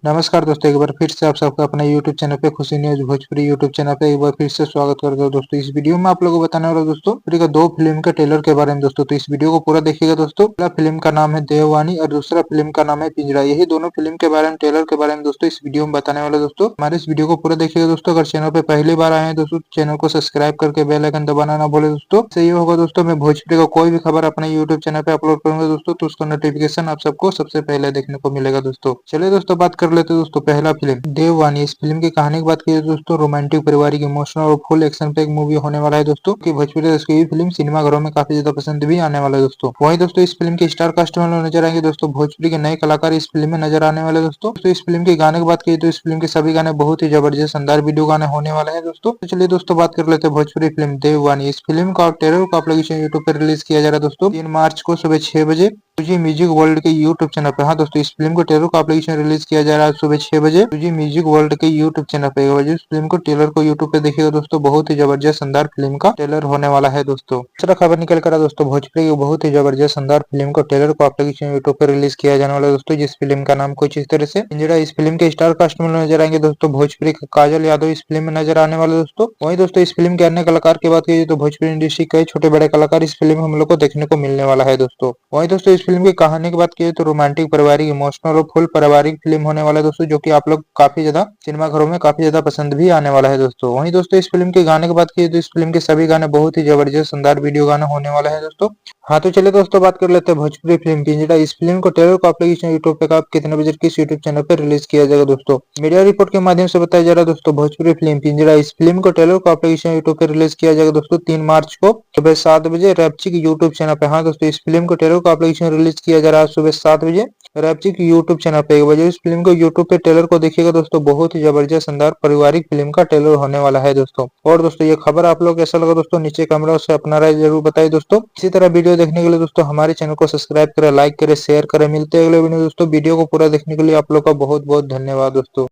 नमस्कार दोस्तों, एक बार फिर से आप सबका अपना YouTube चैनल पे खुशी न्यूज भोजपुरी YouTube चैनल पे एक बार फिर से स्वागत करता हूं। दोस्तों इस वीडियो में आप लोगों को बताने वाला हूं दोस्तों फ्री का दो फिल्म के ट्रेलर के बारे में। दोस्तों तो इस वीडियो को पूरा देखिएगा। दोस्तों पहला फिल्म का नाम है देववानी और दूसरा फिल्म का नाम है पिंजरा। यही दोनों फिल्म के बारे में ट्रेलर के बारे में दोस्तों इस वीडियो में बताने वाला। दोस्तों हमारे इस वीडियो को पूरा देखिएगा। दोस्तों अगर चैनल पे पहली बार आए हैं दोस्तों चैनल को सब्सक्राइब करके बेल आइकन दबाना ना भूले। दोस्तों सही होगा दोस्तों, मैं भोजपुरी का कोई भी खबर अपने यूट्यूब चैनल पे अपलोड करूंगा दोस्तों तो उसका नोटिफिकेशन आप सबको सबसे पहले देखने को मिलेगा। दोस्तों चलिए दोस्तों बात कर लेते हैं। दोस्तों पहला फिल्म देववानी। इस फिल्म की कहानी की बात की दोस्तों रोमांटिक पारिवारिक इमोशनल और फुल एक्शन पे एक मूवी होने वाला है। दोस्तों की भोजपुरी ये फिल्म सिनेमा घरों में काफी ज्यादा पसंद भी आने वाला है। दोस्तों वही दोस्तों इस फिल्म के स्टार कास्ट में नजर आएंगे। दोस्तों भोजपुरी के नए कलाकार इस फिल्म में नजर आने वाले। दोस्तों तो इस फिल्म के गाने की बात की तो इस फिल्म के सभी गाने बहुत ही जबरदस्त शानदार वीडियो गाने होने वाले हैं। दोस्तों तो चलिए दोस्तों बात कर लेते हैं भोजपुरी फिल्म देववानी। इस फिल्म का ट्रेलर को आप लोग यूट्यूब पर रिलीज किया जा रहा है। दोस्तों 3 मार्च को सुबह 6 बजे तुझी म्यूजिक वर्ल्ड के यूट्यूब चैनल पे। हाँ दोस्तों इस फिल्म को ट्रेलर को एप्लीकेशन रिलीज किया जा रहा है सुबह 6 बजे तुझी म्यूजिक वर्ल्ड के यूट्यूब चैनल पे। इस फिल्म को ट्रेलर को यूट्यूब पे देखिएगा। दोस्तों बहुत ही जबरदस्त शानदार फिल्म का ट्रेलर होने वाला है। दोस्तों दूसरा खबर निकल कर दोस्तों भोजपुरी की बहुत ही जबरदस्त शानदार फिल्म को ट्रेलर को एप्लीकेशन यूट्यूब पे रिलीज किया जाने वाला है। दोस्तों जिस फिल्म का नाम कुछ इस तरह से पिंजरा। इस फिल्म के स्टार कास्ट में नजर आएंगे दोस्तों भोजपुरी का काजल यादव इस फिल्म में नजर आने वाले। दोस्तों वही दोस्तों इस फिल्म के अन्य कलाकार की बात की तो भोजपुरी इंडस्ट्री के छोटे बड़े कलाकार इस फिल्म में हम लोग को देखने को मिलने वाला है। दोस्तों वही दोस्तों इस फिल्म की कहानी की बात की तो रोमांटिक पारिवारिक इमोशनल और फुल पारिवारिक फिल्म होने वाला है। दोस्तों जो कि आप लोग काफी ज्यादा सिनेमा घरों में काफी ज्यादा पसंद भी आने वाला है। दोस्तों वहीं दोस्तों इस फिल्म के गाने की बात की तो इस फिल्म के सभी गाने बहुत ही जबरदस्त शानदार वीडियो गाना होने वाला है। दोस्तों हाँ तो चलिए दोस्तों बात कर लेते हैं भोजपुरी फिल्म पिंजरा। इस फिल्म को ट्रेलर को एप्लीकेशन यूट्यूब पे आप कितने बजे किस यूट्यूब चैनल पर रिलीज किया जाएगा। दोस्तों मीडिया रिपोर्ट के माध्यम से बताया जा रहा है दोस्तों भोजपुरी फिल्म पिंजरा। इस फिल्म को ट्रेलर को एप्लीकेशन यूट्यूब पे रिलीज किया जाएगा दोस्तों 3 मार्च को सुबह 7 बजे रैप्ची की यूट्यूब चैनल पे। हाँ दोस्तों इस फिल्म को ट्रेलर को एप्लीकेशन रिलीज किया जा रहा है सुबह 7 बजे रैप्ची की यूट्यूब चैनल पे 1 बजे। इस फिल्म को यूट्यूब पे ट्रेलर को देखिएगा। दोस्तों बहुत ही जबरदस्त शानदार पारिवारिक फिल्म का ट्रेलर होने वाला है। दोस्तों और दोस्तों ये खबर आप लोग कैसा लगा दोस्तों नीचे कमेंट से अपना राय जरूर बताइए। दोस्तों इसी तरह वीडियो देखने के लिए दोस्तों हमारे चैनल को सब्सक्राइब करें, लाइक करें, शेयर करें। मिलते हैं अगले वीडियो में। दोस्तों वीडियो को पूरा देखने के लिए आप लोग का बहुत बहुत धन्यवाद। दोस्तों।